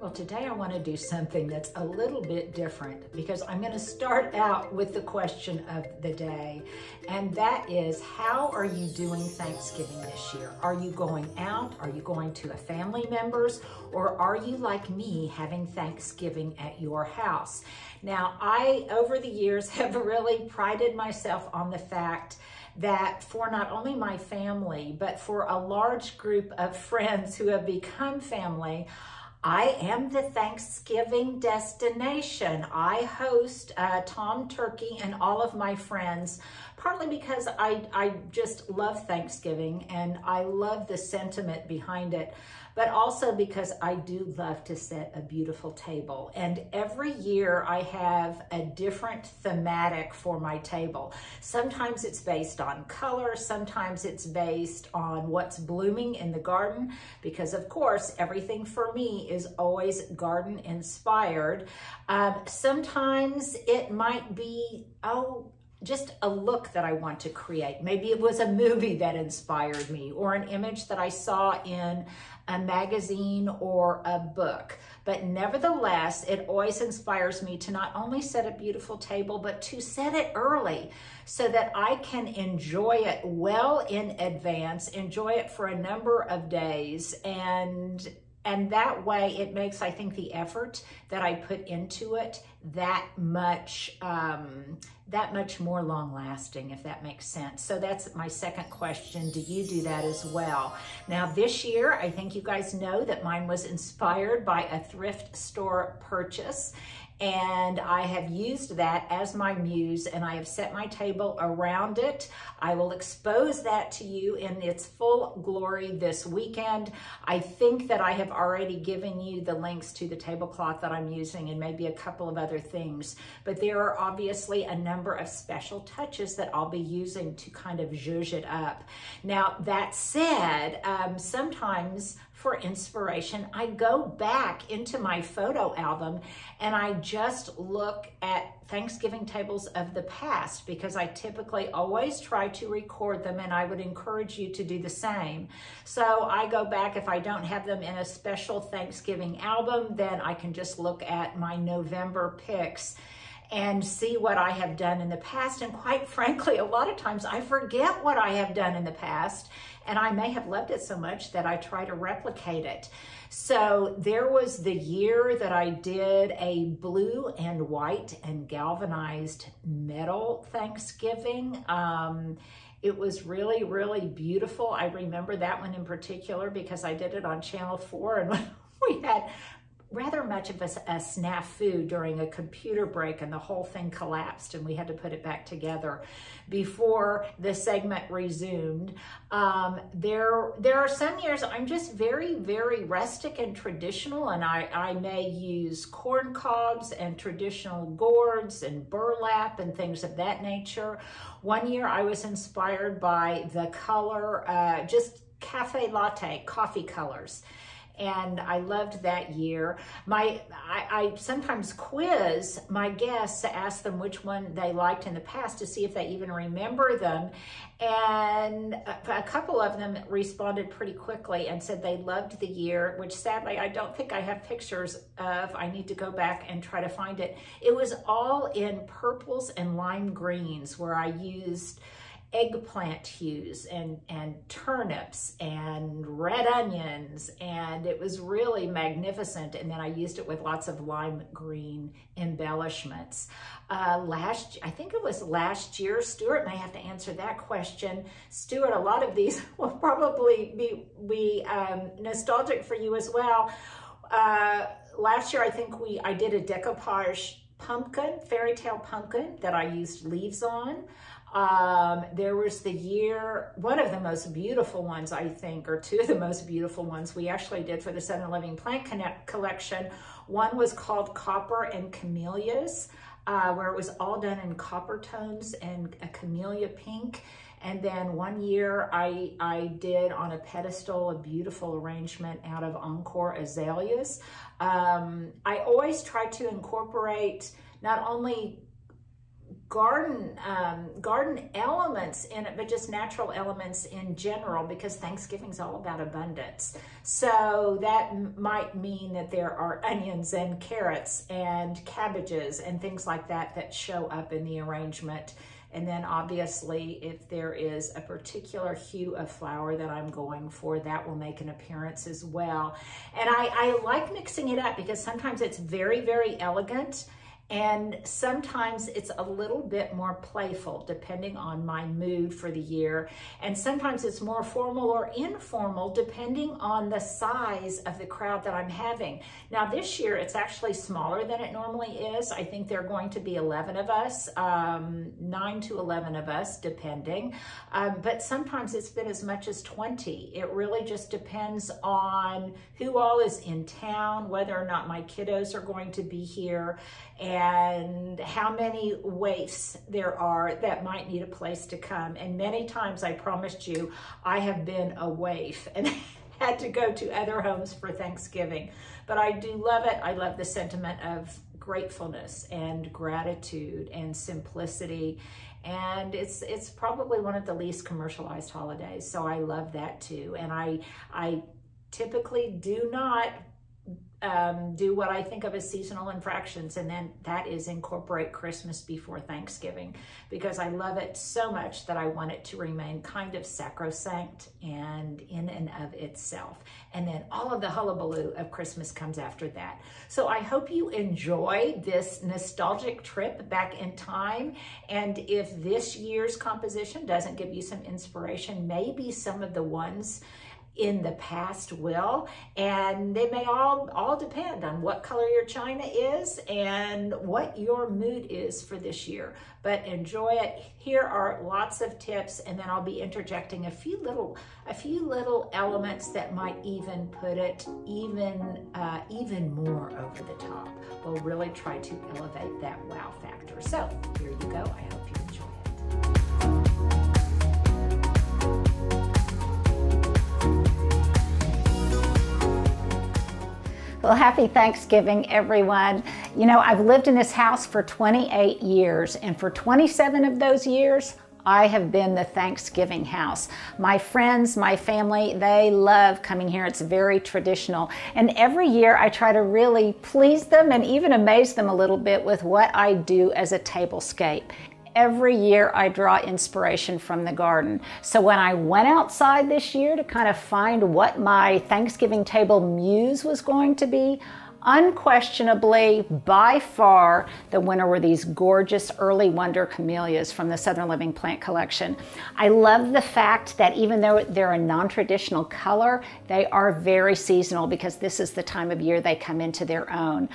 Well, today I want to do something that's a little bit different because I'm going to start out with the question of the day, and that is, how are you doing Thanksgiving this year? Are you going out? Are you going to a family member's? Or are you, like me, having Thanksgiving at your house? Now, I, over the years, have really prided myself on the fact that for not only my family, but for a large group of friends who have become family, I am the Thanksgiving destination. I host Tom Turkey and all of my friends, partly because I just love Thanksgiving and I love the sentiment behind it, but also because I do love to set a beautiful table. And every year I have a different thematic for my table. Sometimes it's based on color, sometimes it's based on what's blooming in the garden, because of course everything for me is always garden inspired. Sometimes it might be, just a look that I want to create. Maybe it was a movie that inspired me, or an image that I saw in a magazine or a book. But nevertheless, it always inspires me to not only set a beautiful table, but to set it early so that I can enjoy it well in advance, enjoy it for a number of days, and that way it makes, I think, the effort that I put into it that much more long-lasting, if that makes sense. So that's my second question. Do you do that as well? Now, this year, I think you guys know that mine was inspired by a thrift store purchase, and I have used that as my muse, and I have set my table around it. I will expose that to you in its full glory this weekend. I think that I have already given you the links to the tablecloth that I'm using and maybe a couple of other things, but there are obviously a number of special touches that I'll be using to kind of zhuzh it up. Now, that said, sometimes for inspiration, I go back into my photo album and I just look at Thanksgiving tables of the past, because I typically always try to record them, and I would encourage you to do the same. So I go back, if I don't have them in a special Thanksgiving album, then I can just look at my November picks and see what I have done in the past. And quite frankly, a lot of times I forget what I have done in the past, and I may have loved it so much that I try to replicate it. So there was the year that I did a blue and white and galvanized metal Thanksgiving. It was really, really beautiful. I remember that one in particular because I did it on Channel 4, and we had rather much of a snafu during a computer break, and the whole thing collapsed and we had to put it back together before the segment resumed. There are some years I'm just very, very rustic and traditional, and I may use corn cobs and traditional gourds and burlap and things of that nature. One year I was inspired by the color, just cafe latte, coffee colors. And I loved that year. I sometimes quiz my guests to ask them which one they liked in the past to see if they even remember them. And a couple of them responded pretty quickly and said they loved the year, which sadly I don't think I have pictures of. I need to go back and try to find it. It was all in purples and lime greens, where I used eggplant hues and turnips and red onions, and it was really magnificent. And then I used it with lots of lime green embellishments. I think it was last year, Stuart may have to answer that question. Stuart, a lot of these will probably be nostalgic for you as well. Last year, I think I did a decoupage pumpkin, Fairytale pumpkin, that I used leaves on. There was the year, one of the most beautiful ones, I think, or two of the most beautiful ones we actually did for the Southern Living Plant collection. One was called Copper and Camellias, where it was all done in copper tones and a camellia pink. And then one year I did on a pedestal a beautiful arrangement out of Encore azaleas. I always try to incorporate not only garden elements in it, but just natural elements in general, because Thanksgiving's all about abundance. So that might mean that there are onions and carrots and cabbages and things like that that show up in the arrangement. And then obviously, if there is a particular hue of flower that I'm going for, that will make an appearance as well. And I like mixing it up because sometimes it's very, very elegant, and sometimes it's a little bit more playful depending on my mood for the year. And sometimes it's more formal or informal depending on the size of the crowd that I'm having. Now this year it's actually smaller than it normally is. I think there are going to be 11 of us, 9 to 11 of us depending. But sometimes it's been as much as 20. It really just depends on who all is in town, whether or not my kiddos are going to be here, and how many waifs there are that might need a place to come. And many times, I promised you, I have been a waif and had to go to other homes for Thanksgiving. But I do love it. I love the sentiment of gratefulness and gratitude and simplicity. And it's probably one of the least commercialized holidays. So I love that too. And I typically do not do what I think of as seasonal infractions, and then that is incorporate Christmas before Thanksgiving, because I love it so much that I want it to remain kind of sacrosanct and in and of itself. And then all of the hullabaloo of Christmas comes after that. So I hope you enjoy this nostalgic trip back in time. And if this year's composition doesn't give you some inspiration, maybe some of the ones in the past will, and they may all depend on what color your china is and what your mood is for this year. But enjoy it. Here are lots of tips, and then I'll be interjecting a few little elements that might even put it even more over the top. We'll really try to elevate that wow factor. So here you go. I hope you enjoy it. Well, happy Thanksgiving, everyone. You know, I've lived in this house for 28 years, and for 27 of those years, I have been the Thanksgiving house. My friends, my family, they love coming here. It's very traditional. And every year I try to really please them and even amaze them a little bit with what I do as a tablescape. Every year I draw inspiration from the garden. So when I went outside this year to kind of find what my Thanksgiving table muse was going to be, unquestionably, by far, the winner were these gorgeous early wonder camellias from the Southern Living Plant Collection. I love the fact that even though they're a non-traditional color, they are very seasonal, because this is the time of year they come into their own.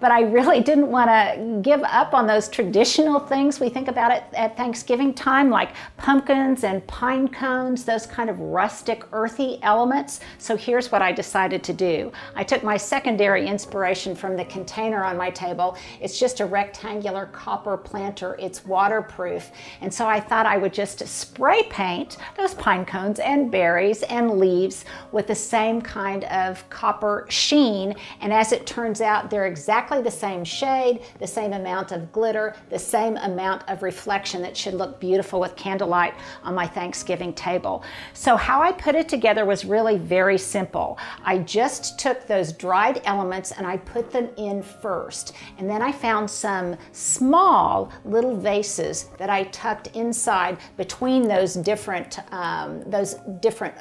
But I really didn't want to give up on those traditional things we think about at Thanksgiving time, like pumpkins and pine cones, those kind of rustic, earthy elements. So here's what I decided to do. I took my secondary inspiration from the container on my table. It's just a rectangular copper planter. It's waterproof. And so I thought I would just spray paint those pine cones and berries and leaves with the same kind of copper sheen. And as it turns out, they're exactly the same shade, the same amount of glitter, the same amount of reflection that should look beautiful with candlelight on my Thanksgiving table. So how I put it together was really very simple. I just took those dried elements and I put them in first. And then I found some small little vases that I tucked inside between those different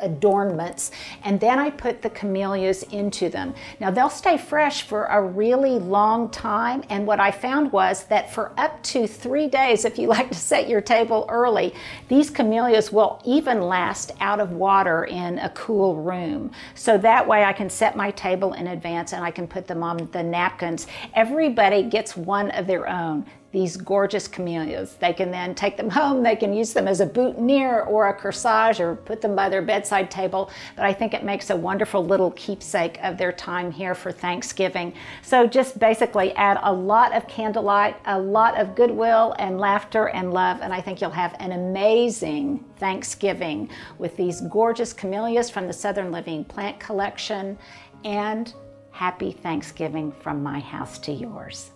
adornments. And then I put the camellias into them. Now they'll stay fresh for a really long time, and what I found was that for up to 3 days, if you like to set your table early, these camellias will even last out of water in a cool room. So that way I can set my table in advance and I can put them on the napkins. Everybody gets one of their own. These gorgeous camellias. They can then take them home, they can use them as a boutonniere or a corsage, or put them by their bedside table, but I think it makes a wonderful little keepsake of their time here for Thanksgiving. So just basically add a lot of candlelight, a lot of goodwill and laughter and love, and I think you'll have an amazing Thanksgiving with these gorgeous camellias from the Southern Living Plant Collection. And happy Thanksgiving from my house to yours.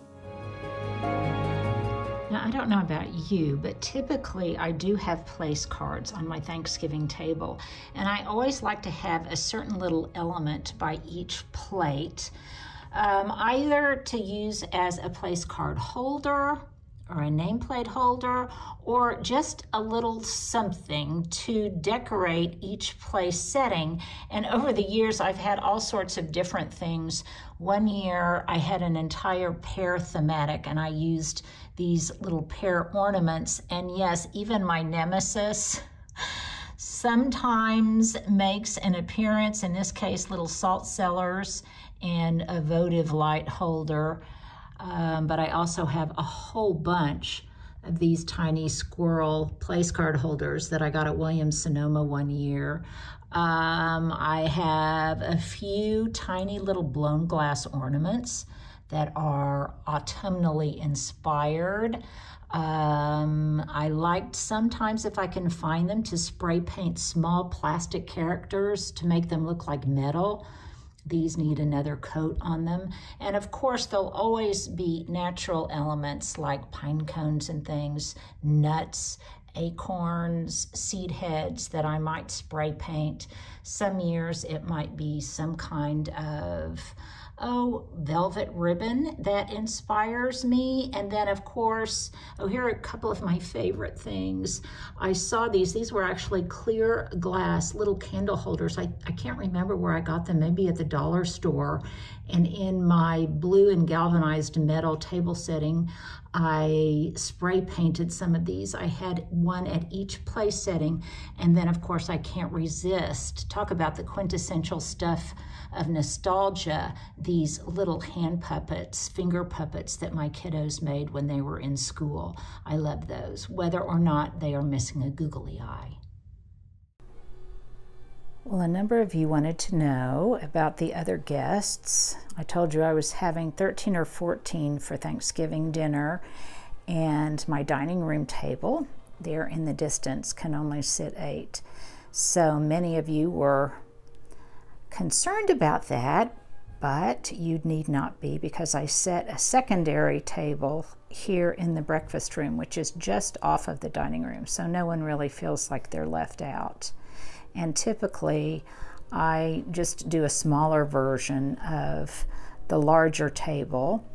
Now, I don't know about you, but typically I do have place cards on my Thanksgiving table, and I always like to have a certain little element by each plate, either to use as a place card holder or a nameplate holder, or just a little something to decorate each place setting. And over the years, I've had all sorts of different things. One year, I had an entire pear thematic, and I used these little pear ornaments. And yes, even my nemesis sometimes makes an appearance, in this case, little salt cellars and a votive light holder. But I also have a whole bunch of these tiny squirrel place card holders that I got at Williams-Sonoma one year. I have a few tiny little blown glass ornaments that are autumnally inspired. I liked sometimes, if I can find them, to spray paint small plastic characters to make them look like metal. These need another coat on them. And of course, there'll always be natural elements like pine cones and things, nuts, acorns, seed heads that I might spray paint. Some years it might be some kind of, velvet ribbon that inspires me. And then of course, here are a couple of my favorite things. I saw these were actually clear glass little candle holders. I can't remember where I got them, maybe at the dollar store. And in my blue and galvanized metal table setting, I spray painted some of these. I had one at each place setting. And then of course, I can't resist. Talk about the quintessential stuff of nostalgia, these little hand puppets, finger puppets that my kiddos made when they were in school. I love those, whether or not they are missing a googly eye. Well, a number of you wanted to know about the other guests. I told you I was having 13 or 14 for Thanksgiving dinner, and my dining room table there in the distance can only sit 8. So many of you were concerned about that, but you need not be, because I set a secondary table here in the breakfast room, which is just off of the dining room, so no one really feels like they're left out. And typically I just do a smaller version of the larger table,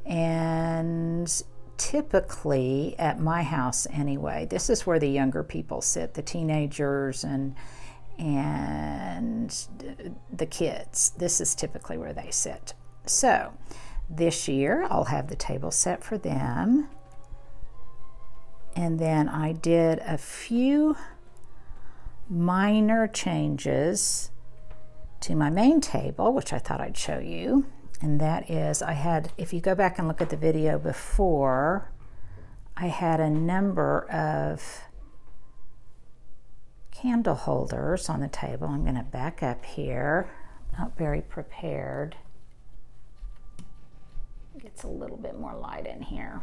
and typically at my house anyway, this is where the younger people sit, the teenagers and the kids. This is typically where they sit. So this year I'll have the table set for them. And then I did a few minor changes to my main table, which I thought I'd show you. And that is, I had, if you go back and look at the video before, I had a number of candle holders on the table. I'm going to back up here. Not very prepared. Gets a little bit more light in here.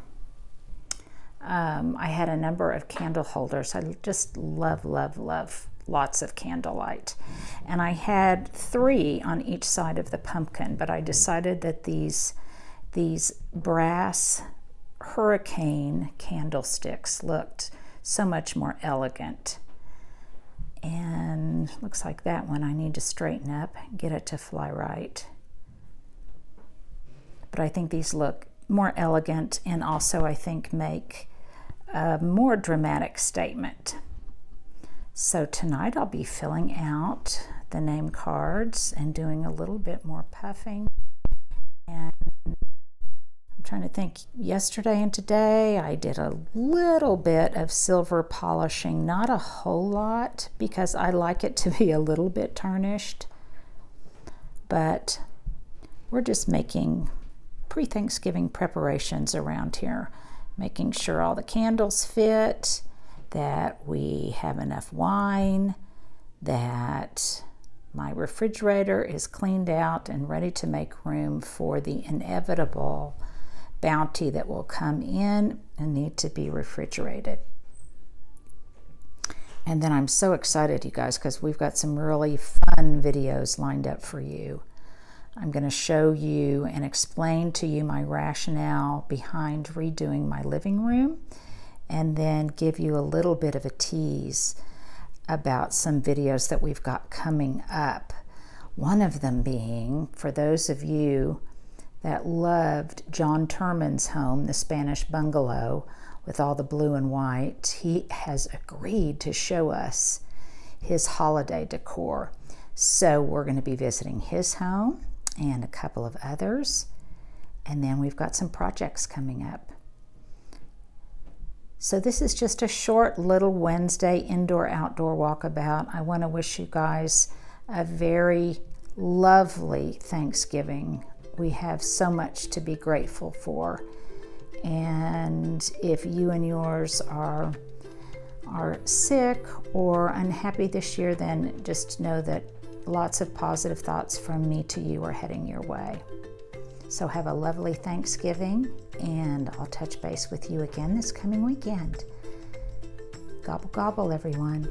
I had a number of candle holders. I just love, love, love lots of candlelight. And I had 3 on each side of the pumpkin, but I decided that these brass hurricane candlesticks looked so much more elegant. And looks like that one I need to straighten up, get it to fly right. But I think these look more elegant, and also I think make a more dramatic statement. So tonight I'll be filling out the name cards and doing a little bit more puffing. And I'm trying to think, yesterday and today I did a little bit of silver polishing, not a whole lot, because I like it to be a little bit tarnished. But we're just making pre-Thanksgiving preparations around here, making sure all the candles fit, that we have enough wine, that my refrigerator is cleaned out and ready to make room for the inevitable bounty that will come in and need to be refrigerated. And then I'm so excited, you guys, because we've got some really fun videos lined up for you. I'm going to show you and explain to you my rationale behind redoing my living room, and then give you a little bit of a tease about some videos that we've got coming up. One of them being, for those of you that loved John Turman's home, the Spanish bungalow with all the blue and white, he has agreed to show us his holiday decor. So we're going to be visiting his home and a couple of others, and then we've got some projects coming up. So this is just a short little Wednesday indoor-outdoor walkabout. I want to wish you guys a very lovely Thanksgiving. We have so much to be grateful for. And if you and yours are sick or unhappy this year, then just know that lots of positive thoughts from me to you are heading your way. So have a lovely Thanksgiving, and I'll touch base with you again this coming weekend. Gobble, gobble, everyone.